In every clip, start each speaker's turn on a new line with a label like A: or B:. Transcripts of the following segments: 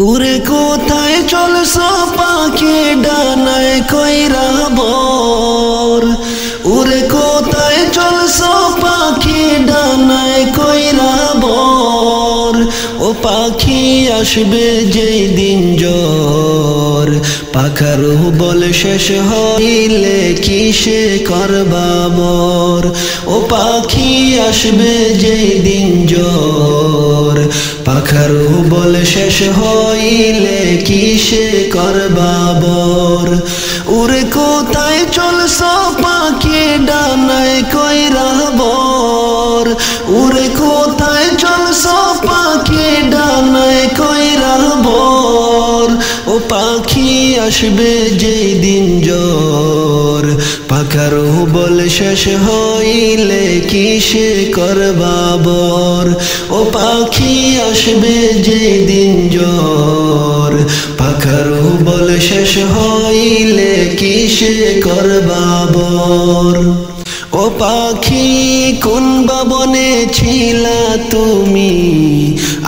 A: উড়ে কোথায় চলছো পাখি ডানায় কইরা বর, উড়ে কোথায় চলছো পাখি ডানায় কইরা বর। ও পাখি আসবে যেই দিন জ্বর, পাখারও বল শেষ হইলে কিসে করবা বর। ও পাখি আসবে যেই দিন জ্বর, পাখারও বল শেষ হইলে কিসে করবা বর। উড়ে কোথায় চলছো পাখি ডানায় কইরা বর, উড়ে কোথায় চলছো পাখি ডানায় কইরা বর। ও পাখি আসবে যেই দিন জ্বর, পাখারও বল শেষ হইলে কিসে করবা বর। ও পাখি আসবে যেই দিন জ্বর, পাখারও বল শেষ হইলে কিসে করবা বর। ও পাখি কোন বনে ছিলা তুমি,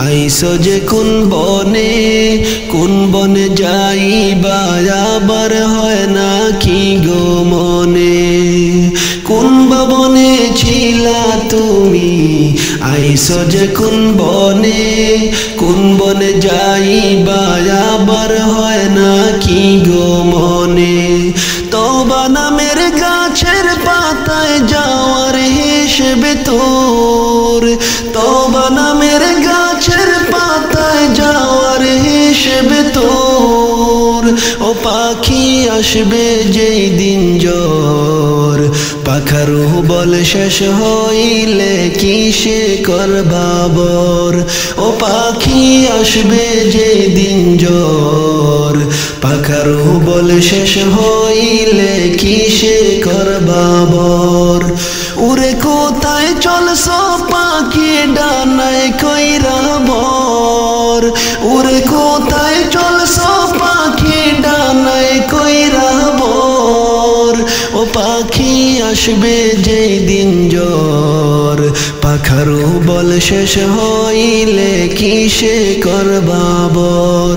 A: আইসো যে কোন বনে যাইবা আবার হয় না কি গো মনে। কোন বনে ছিলা তুমি, আইসো যে কোন বনে যাইবা আবার হয় না কি গো মনে। তওবা নামের গাছের পাতায় যাওয়ার হিসেবে তোর, তওবা নামের গাছের পাতায় যাওয়ার হিসেবে তোর। ও পাখি আসবে যেই দিন জ্বর, পাখারও বল শেষ হইলে কিসে করবা বর। ও পাখি আসবে যেই দিন জ্বর, পাখারও বল শেষ হইলে কিসে করবা বর। উড়ে কোথায় চলছো পাখি ডানায় কইরা বর, উড়ে কোথায় চলছো পাখি ডানায় কইরা বর। ও পাখি আসবে যেই দিন জ্বর, পাখারও বল শেষ হইলে কিসে করবা বর।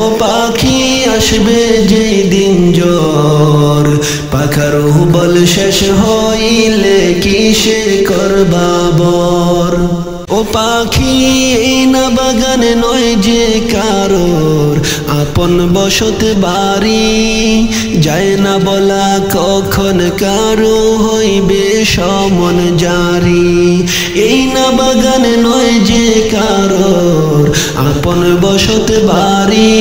A: ও পাখি আসবে যেই দিন জ্বর, পাখারও বল শেষ হইলে কিসে করবা বর। ও পাখি এই না বাগানে নয় যে কারোর আপন বসত বাড়ি, যায় না বলা কখন কারো হইবে সমন জারি। এই না বাগানে নয় যে কারোর আপন বসত বাড়ি,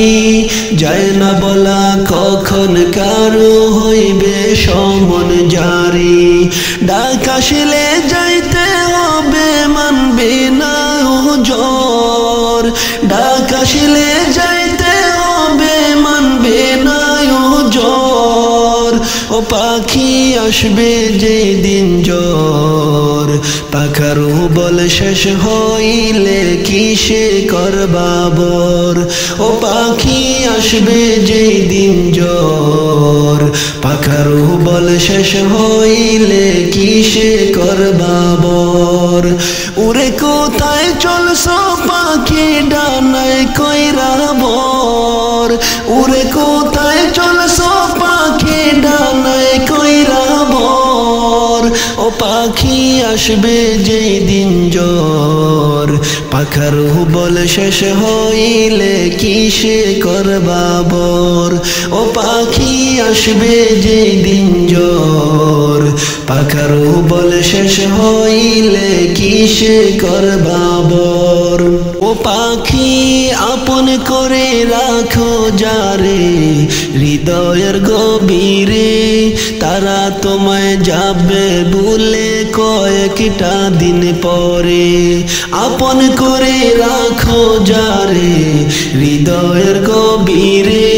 A: যায় না বলা কখন কারো হইবে সমন জারি। ডাক আসলে যাইতে হবে মানবে না হুজুর, ডাক আসলে যাইতে হবে মানবে না হুজুর। ও পাখি আসবে যেই দিন জ্বর, পাখারও বল শেষ হইলে কিসে করবা বর। ও পাখি আসবে যেই দিন জ্বর, পাখারও বল শেষ হইলে কিসে করবা বর। উড়ে কোথায় চলছো পাখি ডানায় কইরা বর, উড়ে কোথায় চলছো পাখি ডানায় কইরা বর। ও পাখি আসবে যেই দিন জ্বর, পাখারও বল শেষ হইলে কিসে করবা বর। ও পাখি আসবে যেই দিন জ্বর, পাখারও বল শেষ হইলে কিসে করবা বর। ও পাখি আপন করে রাখো যারে হৃদয়ের গভীরে, তারা তোমায় যাবে ভুলে কয়েকটা দিন পরে। আপন করে রাখো যারে হৃদয়ের গভীরে,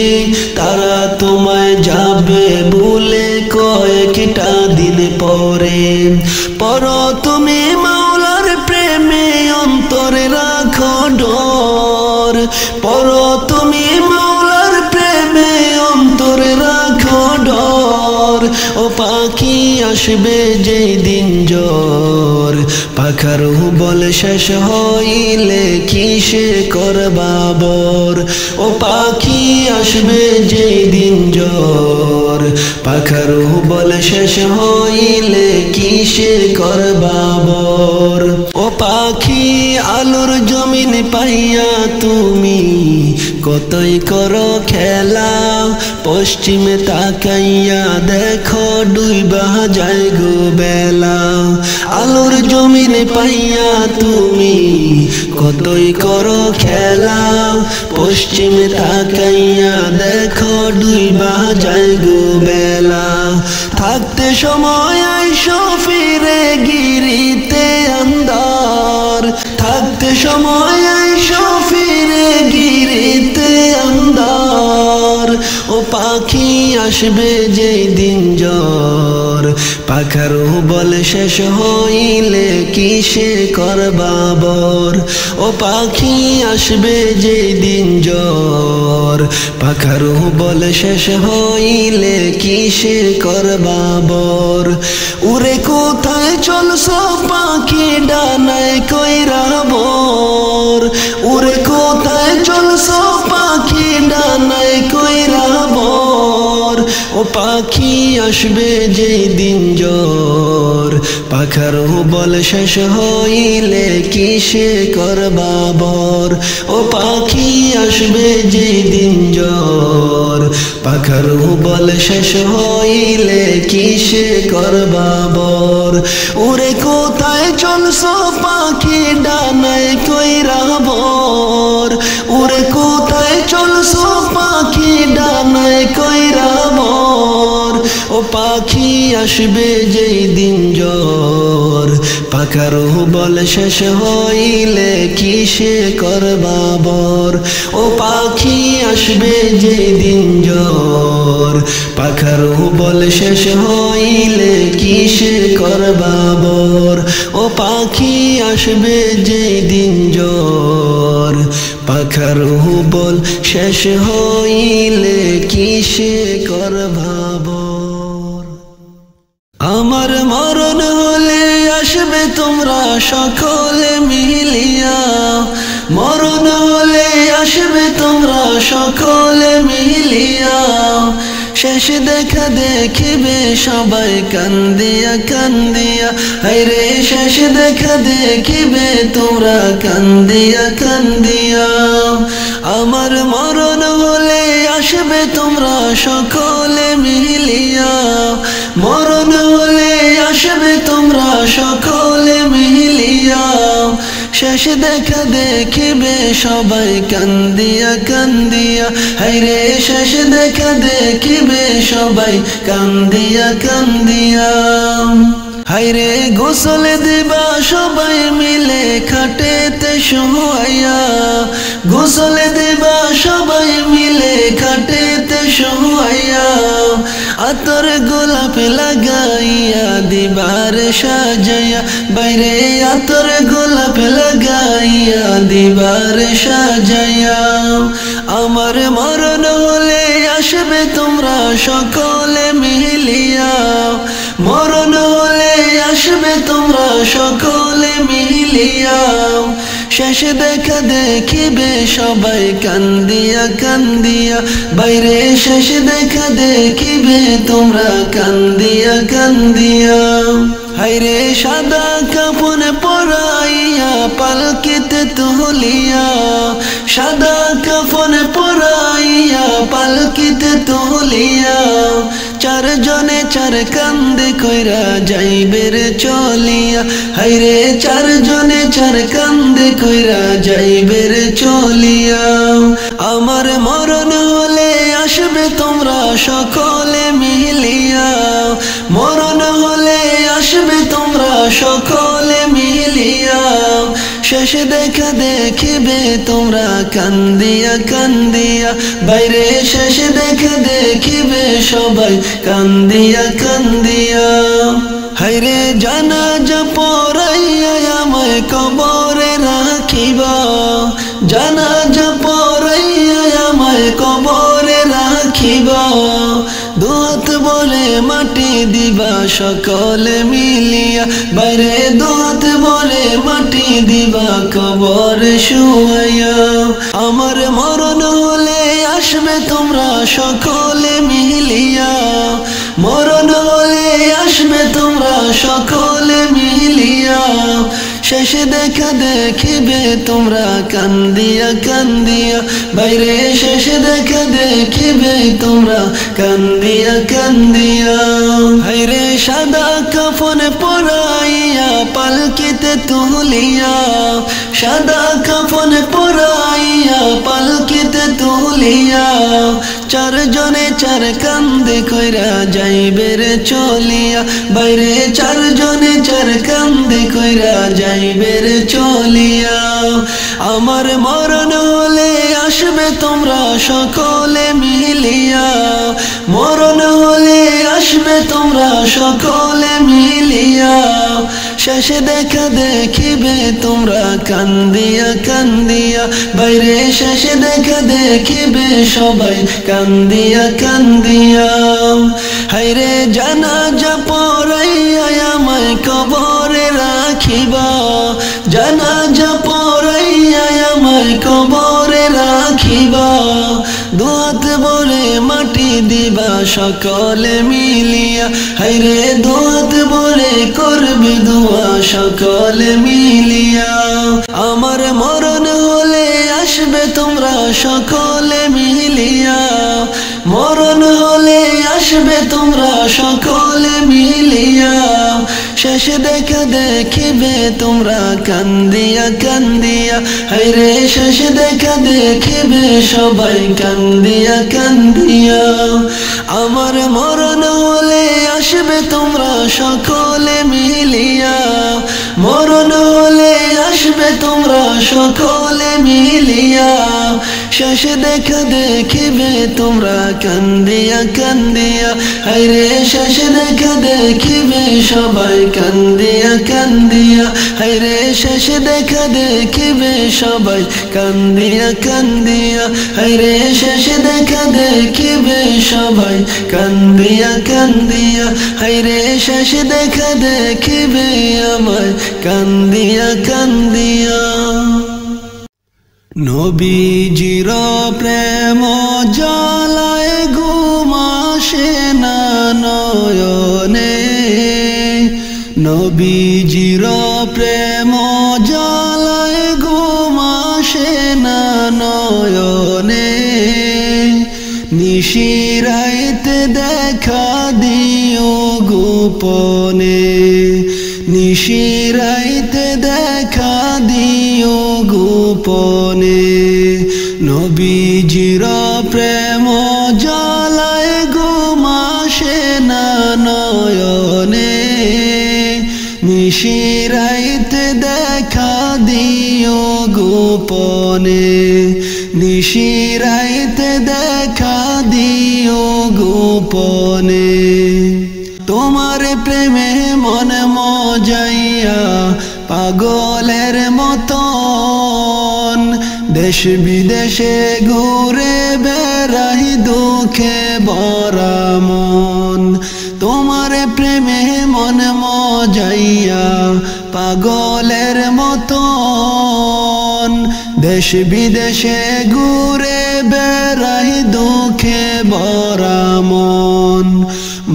A: তারা তোমায় যাবে ভুলে কয়েকটা দিন পরে। পর তুমি মাওলার প্রেমে অন্তরে রাখো ডর, পর তুমি মাওলার প্রেমে অন্তরে রাখো ডর। ও পাখি আসবে যেই দিন জ্বর পাখার বল শেষ হইলে কিসে করবা বর ও পাখি আসবে যেই দিন জ্বর পাখার বল শেষ হইলে কিসে করবা বর ও পাখি আলোর জমিন পাইয়া তুমি কতই করো খেলা পশ্চিমে তাকাইয়া দেখো ডুইবা যায় গো বেলা আলোর জমিন পাইয়া তুমি কতই করো খেলা পশ্চিমে তাকাইয়া দেখো ডুইবা যায় গো বেলা থাকতে সময় আইসো ফিরে গিরিতে আন্দার থাকতে সময় আইসো ফিরে গিরিতে আন্দার ও পাখি আসবে যেই দিন জ্বর পাখার বল শেষ হইলে কিসে করবা বর ও পাখি আসবে যেই দিন জ্বর পাখার বল শেষ হইলে কিসে করবা বর উড়ে কোথায় চলছো পাখি ডানায় কইরা বর উড়ে কোথায় চলছো পাখি ডানায় কইরা বর ও পাখি আসবে যেই দিন জ্বর পাখার বল শেষ হইলে কিসে করবা বর ও পাখি আসবে যেই দিন জ্বর পাখার বল শেষ হইলে কিসে করবা বর উড়ে কোথায় চলছো পাখি ডানায় কইরা বর উড়ে কোথায় চলছো পাখি ডানায় কইরা বর ও পাখি আসবে যেই দিন জ্বর পাখার বল শেষ হইলে কিসে করবা বর ও পাখি আসবে যেই দিন জ্বর পাখার বল শেষ হইলে কিসে করবা বর ও পাখি আসবে যেই দিন জ্বর পাখার বল শেষ হইলে কিসে করবা বর আমার মরণ হলে আসবে তোমরা সকলে মিলিয়া মরণ হলে আসবে তোমরা সকলে মিলিয়া শেষ দেখা দেখিবে সবাই কান্দিয়া কান্দিয়া হায়রে শেষ দেখা দেখিবে তোমরা কান্দিয়া কান্দিয়া আমার মরণ হলে আসবে তোমরা সকলে মিলিয়া মরণ হলে আসবে তোমরা সকলে মিলিয়া শেষ দেখা দেখিবে সবাই কান্দিয়া কান্দিয়া হায়রে শেষ দেখা দেখিবে সবাই কান্দিয়া কান্দিয়া হায়রে গোসল দিবা সবাই মিলে খাটেতে শোয়াইয়া গোসল দিবা সবাই মিলে খাটেতে শোয়াইয়া আতর গোলাপ লাগাইয়া দিবার সাজাইয়া বাইরে আতর গোলাপ লাগাইয়া দিবার সাজাইয়া আমার মরণ হলে আসবে তোমরা সকলে মিলিয়া মরণ হলে আসবে তোমরা সকলে মিলিয়া শেষ দেখা দেখিবে সবাই কান্দিয়া কান্দিয়া বাইরে শেষ দেখা দেখিবে তোমরা কান্দিয়া কান্দিয়া হায়রে সাদা কাপন পরাইয়া পালকিতে তুলিয়া সাদা কাপন পরাইয়া পালকিতে তুলিয়া চারজনে চার কান্দে কইরা যাইবে রে চলিয়া হায়রে চারজনে চার কান্দে কইরা যাইবে রে চলিয়া আমার মরণ হলে আসবে তোমরা সকলে মিলিয়া মরণ হলে আসবে তোমরা সকলে মিলিয়া শেষ দেখা দেখিবে তোমরা কান্দিয়া কান্দিয়া বাইরে শেষ দেখা দেখিবে সবাই কান্দিয়া কান্দিয়া হায়রে জানাজা পড়াইয়া আমায় কবরে রাখিবা জানাজা পড়াইয়া আমায় কবরে রাখিবা দুহাত বলে মাটি দিবা সকলে মিলিয়া, বাইরে দোয়াত বলে মাটি দিবা কবরে শুয়াইয়া। আমার মরণ হলে আসবে তোমরা সকলে মিলিয়া, মরণ হলে আসবে তোমরা সকলে মিলিয়া। শেষে দেখা দেখিবে তোমরা কান্দিয়া কান্দিয়া, বাইরে শেষে দেখা দেখিবে তোমরা কান্দিয়া কান্দিয়া। হায়রে সাদা কাফন পরাইয়া পালকিতে তুলিয়া, সাদা কাফন পরাইয়া পালকিতে তুলিয়া। চারজনে চার কান্দে কইরা যাইবে রে চলিয়া, বাইরে চারজনে চার কান্দে কইরা যাইবে রে চলিয়া। আমার মরণ হলে আসবে তোমরা সকলে মিলিয়া, মরণ হলে আসবে তোমরা সকলে মিলিয়া। শেষে দেখা দেখিবে তোমরা কান্দিয়া কান্দিয়া, বাইরে শেষে দেখা দেখিবে সবাই কান্দিয়া কান্দিয়া। হায়রে জানাজা পড়াইয়া আমায় কবরে রাখিবা, জানাজা পড়াইয়া আমায় কবরে রাখিবা। দোয়াত বলে মাটি দিবা সকলে মিলিয়া, হায়রে দোয়াত বলে করবে দোয়া সকলে মিলিয়া। আমার মরণ হলে আসবে তোমরা সকলে মিলিয়া, মরণ হলে আসবে তোমরা সকলে মিলিয়া। শেষে দেখা দেখিবে তোমরা কান্দিয়া কান্দিয়া, হায়রে শেষে দেখা দেখিবে সবাই কান্দিয়া কান্দিয়া। আমার মরণ হলে আসবে তোমরা সকলে মিলিয়া, মরণ হলে আসবে তোমরা সকলে মিলিয়া। শেষে দেখা দেখিবে তোমরা কান্দিয়া কান্দিয়া, হায়রে শেষে দেখা দেখিবে সবাই কান্দিয়া কান্দিয়া, হায়রে শেষে দেখা দেখিবে সবাই কান্দিয়া কান্দিয়া, হায়রে শেষে দেখা দেখিবে সবাই কান্দিয়া কান্দিয়া, হায়রে শেষে দেখা দেখিবে আমায় কান্দিয়া কান্দিয়া। নবীজির প্রেম জ্বালায় ঘুম আসে না নয়নে, নবীজির প্রেম জ্বালায় ঘুম আসে না নয়নে। নিশিরাইতে দেখা দিও গোপনে, নিশিরাইতে দেখা দিও গোপনে। নবীজির প্রেম জ্বালায় ঘুম আসে না নয়নে, নিশিরাইতে দেখা দিও গোপনে, নিশিরাইতে দেখা দিও গোপনে। তোমার প্রেমে মনে মজাইয়া পাগলের মতন, দেশ বিদেশে ঘুরে বেড়াই দুঃখে ভরা মন। তোমার প্রেমে মনে মজাইয়া পাগলের মতন, দেশ বিদেশে ঘুরে বেড়াই দুঃখে ভরা মন।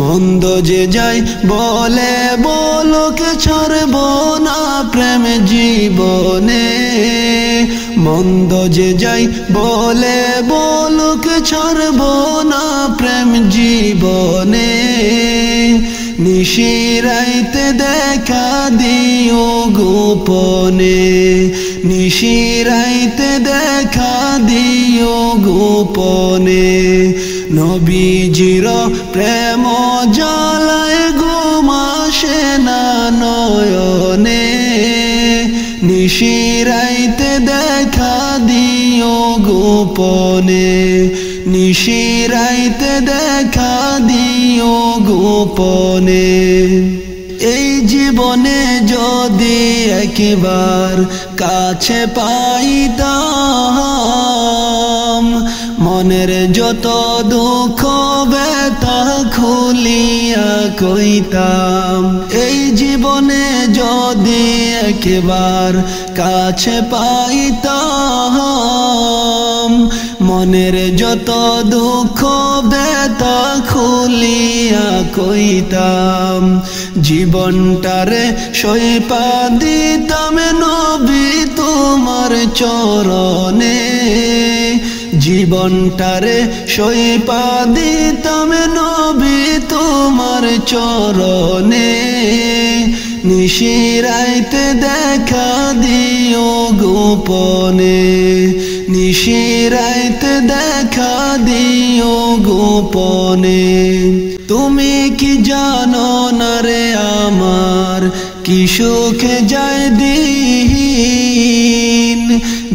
A: মন্দ যে যাই বলে বলুক ছাড়ব না প্রেম জীবনে, মন্দ যে যাই বলে বলুক ছাড়ব না প্রেম জীবনে। নিশিরাইতে দেখা দিও গোপনে, নিশিরাইতে দেখা দিও গোপনে। নবীজির প্রেম জ্বালায় ঘুম আসে না নয়নে, নিশিরাইতে দেখা দিও গোপনে, নিশিরাইতে দেখা দিও গোপনে। এই জীবনে যদি একবার কাছে পাইতাম, মনের যত দুঃখ ব্যথা খুলিয়া কইতাম এই জীবনে যদি একবার কাছে পাইতাম মনের যত দুঃখ ব্যথা খুলিয়া কইতাম জীবনটারে সইপা দিতাম নবী তোমার চরণে জীবনটারে সইপা দিতাম নবী তোমার চরণে নিশিরাইতে দেখা দিও গোপনে নিশিরাইতে দেখা দিও গোপনে তুমি কি জানো না রে আমার কি সুখে যায় দিন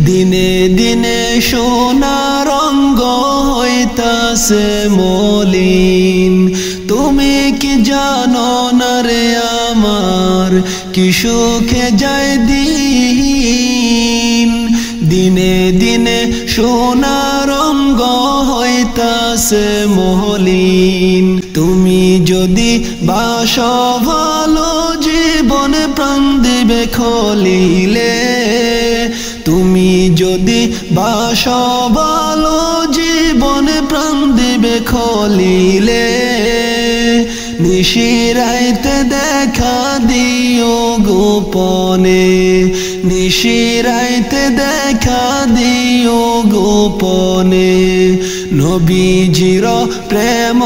A: দিনে দিনে সোনা রঙ্গ হইতাছে মলিন তুমি কি জানো না রে আমার কি সুখে যায় দিন দিনে দিনে সোনা রঙ্গ হইতাছে মলিন তুমি যদি বাস ভালো জীবনে প্রাণ দিবে খলিলে তুমি যদি বাস ভালো জীবনে প্রাণ দিবে খলিলে নিশিরাইতে দেখা দিও গোপনে নিশিরাইতে দেখা দিও গোপনে নবীজির প্রেম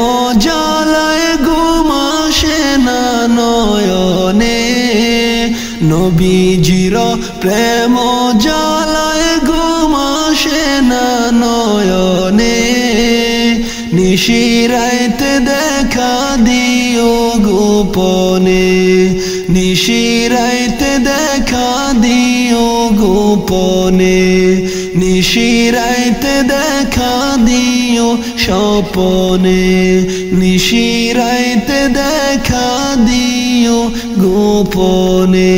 A: জ্বালায় ঘুমাসে না নয়নে নবীজির প্রেম জ্বালায় ঘুমাসে না নয়নে নিশিরাইতে দেখা দিও গোপনে নিশিরাইতে দেখা দিও গোপনে নিশিরাইতে দেখা দিও স্বপনে নিশিরাইতে দেখা দিও গোপনে।